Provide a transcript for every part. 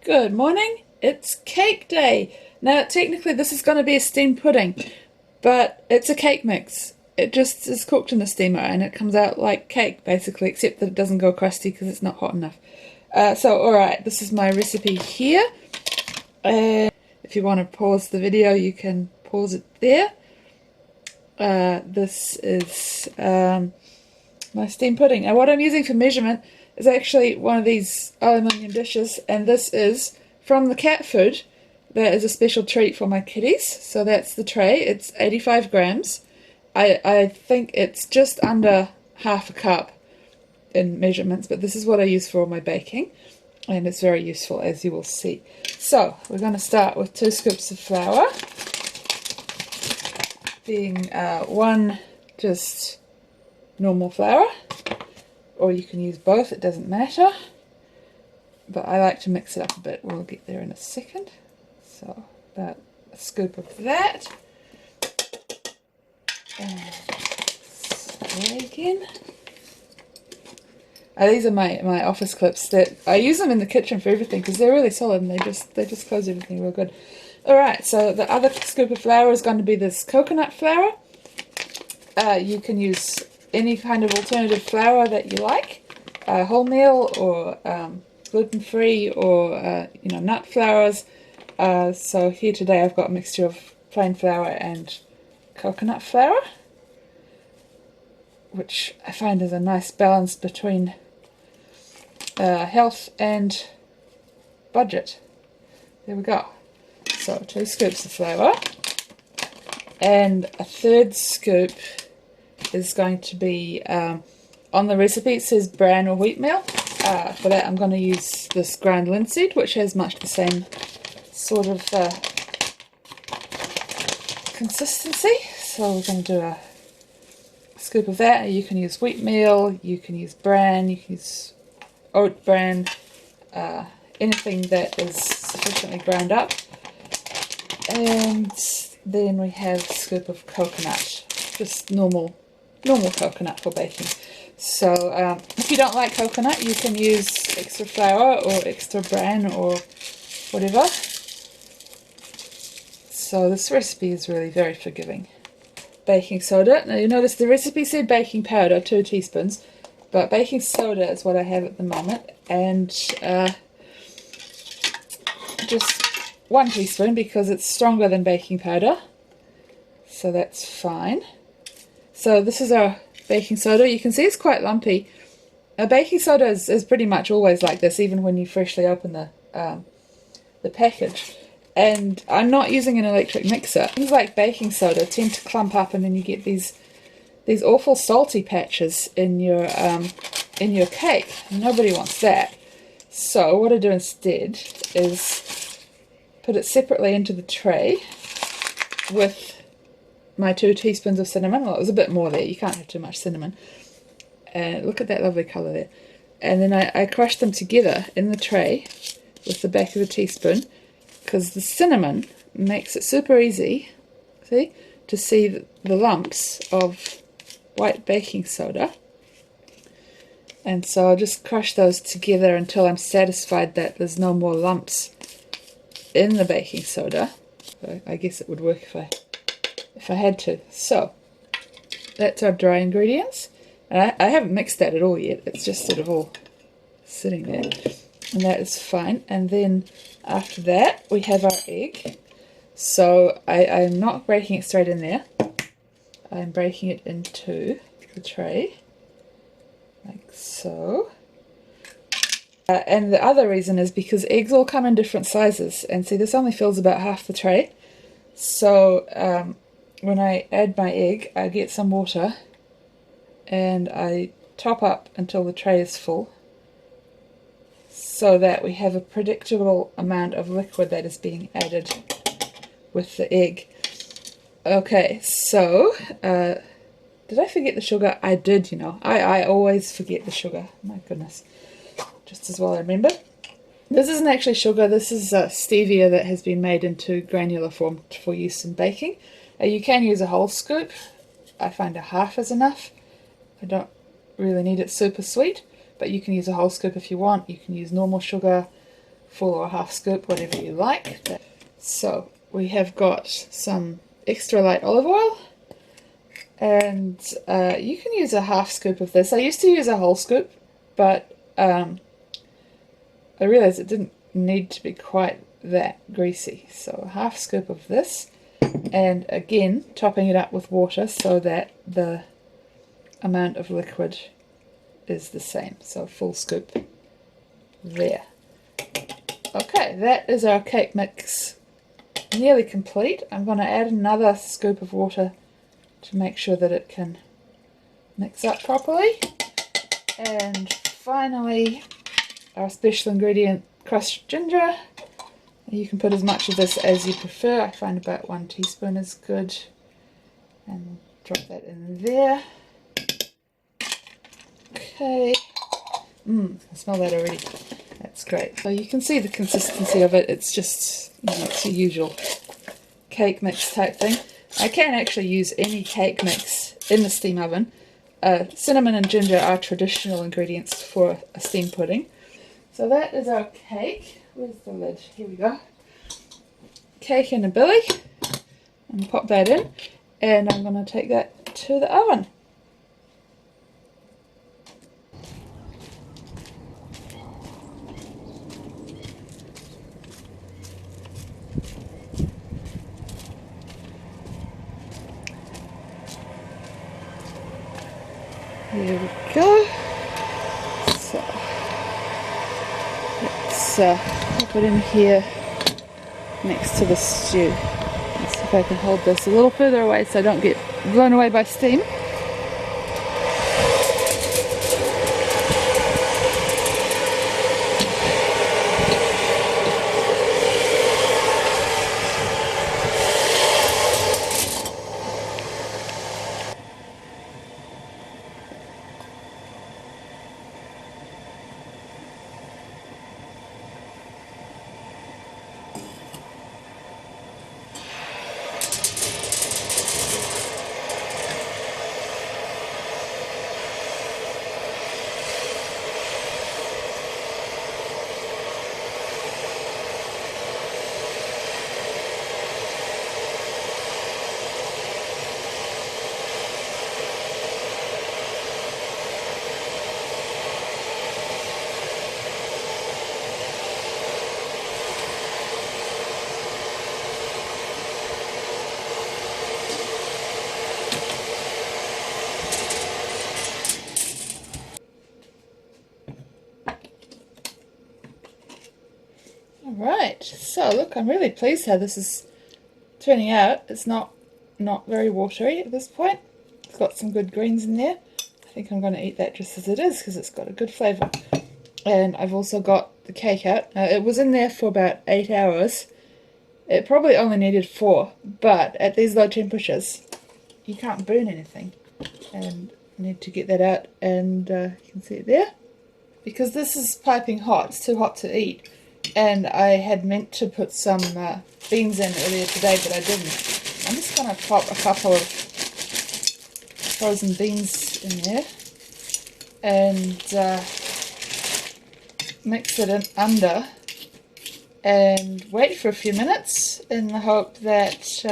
Good morning, it's cake day. Now technically this is going to be a steamed pudding, but it's a cake mix. It just is cooked in a steamer and it comes out like cake basically, except that it doesn't go crusty because it's not hot enough. So alright, this is my recipe here. If you want to pause the video you can pause it there. This is my steamed pudding. And what I'm using for measurement is actually one of these aluminium dishes, and this is from the cat food. That is a special treat for my kitties. So that's the tray. It's 85 grams. I think it's just under half a cup in measurements, but this is what I use for all my baking, and it's very useful, as you will see. So we're going to start with 2 scoops of flour, being one just normal flour, or you can use both, it doesn't matter, but I like to mix it up a bit. We'll get there in a second. So about a scoop of that, and there again. These are my office clips that I use them in the kitchen for everything because they're really solid and they just close everything real good. Alright, so the other scoop of flour is going to be this coconut flour. You can use any kind of alternative flour that you like, wholemeal or gluten-free or nut flours. So here today I've got a mixture of plain flour and coconut flour, which I find is a nice balance between health and budget. There we go. So 2 scoops of flour, and a 3rd scoop is going to be, on the recipe it says bran or wheatmeal. For that I'm going to use this ground linseed, which has much the same sort of consistency. So we're going to do a scoop of that. You can use wheatmeal, you can use bran, you can use oat bran, anything that is sufficiently ground up. And then we have a scoop of coconut, just normal coconut for baking. So if you don't like coconut you can use extra flour or extra bran or whatever. So this recipe is really very forgiving. Baking soda. Now you notice the recipe said baking powder, 2 teaspoons, but baking soda is what I have at the moment, and just 1 teaspoon because it's stronger than baking powder, so that's fine. So this is our baking soda. You can see it's quite lumpy. Baking soda is pretty much always like this, even when you freshly open the package. And I'm not using an electric mixer. Things like baking soda tend to clump up, and then you get these awful salty patches in your cake. Nobody wants that. So what I do instead is put it separately into the tray with my 2 teaspoons of cinnamon. Well, it was a bit more there. You can't have too much cinnamon. And look at that lovely colour there. And then I crush them together in the tray with the back of a teaspoon, because the cinnamon makes it super easy, see, to see the lumps of white baking soda. And so I'll just crush those together until I'm satisfied that there's no more lumps in the baking soda. So I guess it would work if I had to. So that's our dry ingredients. And I haven't mixed that at all yet. It's just sort of all sitting there. And that is fine. And then after that we have our egg. So I'm not breaking it straight in there. I'm breaking it into the tray, like so. And the other reason is because eggs all come in different sizes. And see, this only fills about half the tray. So when I add my egg, I get some water and I top up until the tray is full, so that we have a predictable amount of liquid that is being added with the egg. Okay, so did I forget the sugar? I did, I always forget the sugar. My goodness, just as well I remember. This isn't actually sugar, this is stevia that has been made into granular form for use in baking. You can use a whole scoop. I find a half is enough. I don't really need it super sweet, but you can use a whole scoop if you want. You can use normal sugar, full or a half scoop, whatever you like. So we have got some extra light olive oil, and you can use a half scoop of this. I used to use a whole scoop, but I realized it didn't need to be quite that greasy. So a half scoop of this, and again topping it up with water so that the amount of liquid is the same. So full scoop there. Okay, that is our cake mix nearly complete. I'm going to add another scoop of water to make sure that it can mix up properly. And finally, our special ingredient, crushed ginger. You can put as much of this as you prefer. I find about 1 teaspoon is good. And drop that in there. Okay. I smell that already. That's great. So you can see the consistency of it. It's just, it's a usual cake mix type thing. I can actually use any cake mix in the steam oven. Cinnamon and ginger are traditional ingredients for a steam pudding. So that is our cake. Where's the lid? Here we go. Cake in a billy. And pop that in. And I'm going to take that to the oven. Here we go. So let's pop it in here next to the stew. Let's see if I can hold this a little further away so I don't get blown away by steam. Alright, so look, I'm really pleased how this is turning out. It's not very watery at this point. It's got some good greens in there. I think I'm going to eat that just as it is because it's got a good flavour. And I've also got the cake out. It was in there for about 8 hours. It probably only needed 4, but at these low temperatures you can't burn anything. And I need to get that out, and you can see it there. Because this is piping hot, it's too hot to eat. And I had meant to put some beans in earlier today, but I didn't. I'm just going to pop a couple of frozen beans in there and mix it in under and wait for a few minutes in the hope that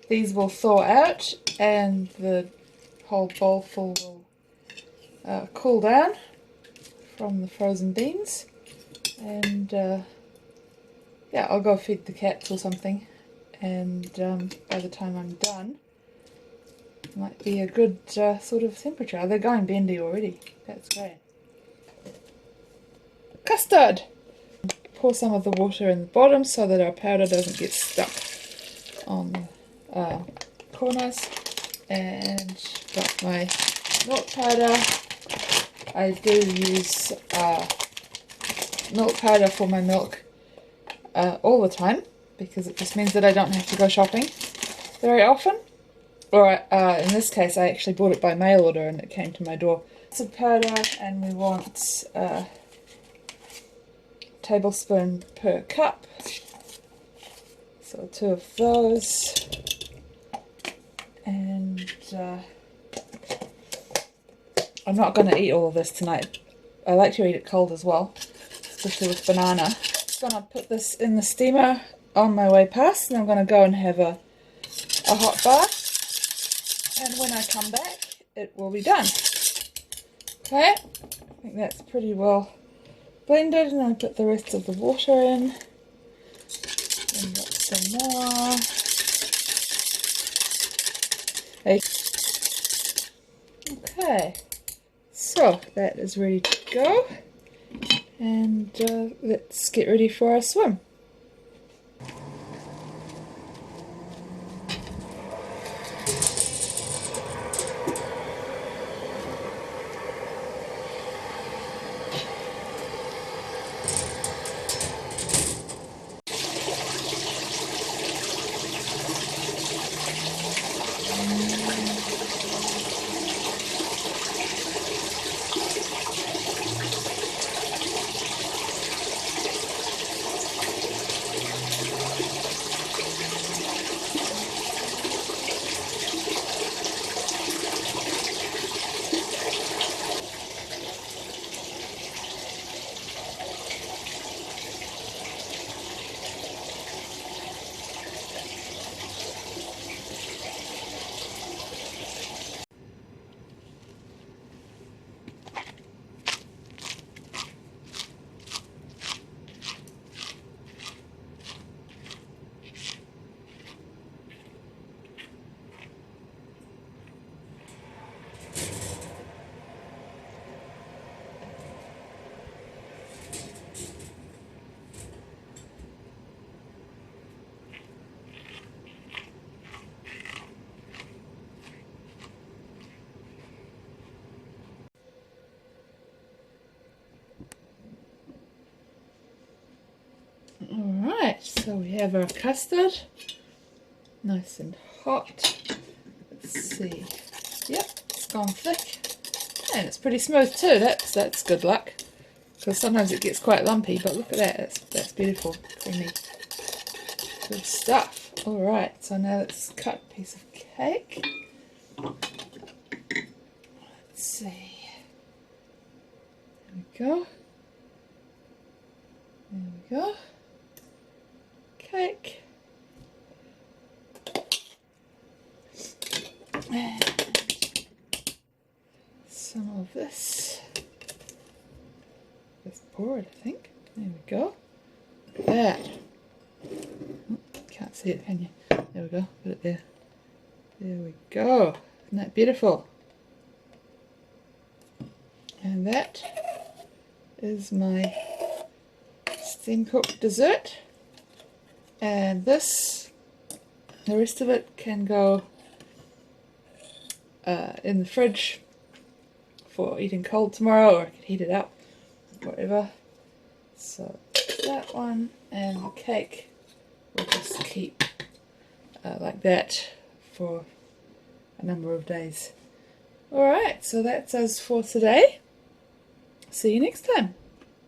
these will thaw out and the whole bowl full will cool down from the frozen beans. And yeah, I'll go feed the cats or something, and by the time I'm done it might be a good sort of temperature. They're going bendy already. That's great. Custard! Pour some of the water in the bottom so that our powder doesn't get stuck on the corners, and got my milk powder. I do use milk powder for my milk all the time, because it just means that I don't have to go shopping very often. Or in this case I actually bought it by mail order and it came to my door. It's a powder, and we want a tablespoon per cup. So 2 of those. And I'm not going to eat all of this tonight. I like to eat it cold as well. especially with banana. I'm going to put this in the steamer on my way past, and I'm going to go and have a hot bath, and when I come back it will be done. Okay, I think that's pretty well blended, and I'll put the rest of the water in, and got some more. Okay, so that is ready to go, and let's get ready for our swim. Alright, so we have our custard, nice and hot. Let's see, yep, it's gone thick, and it's pretty smooth too. That's good luck, because sometimes it gets quite lumpy, but look at that, that's beautiful, creamy, good stuff. Alright, so now let's cut a piece of cake. Let's see, there we go, there we go. Cake. And some of this. Just pour it, I think. There we go. Look at that. Oh, can't see it, can you? There we go. Put it there. There we go. Isn't that beautiful? And that is my steam cooked dessert. And this, the rest of it can go in the fridge for eating cold tomorrow, or I can heat it up, whatever. So that one, and the cake will just keep like that for a number of days. Alright, so that's us for today. See you next time.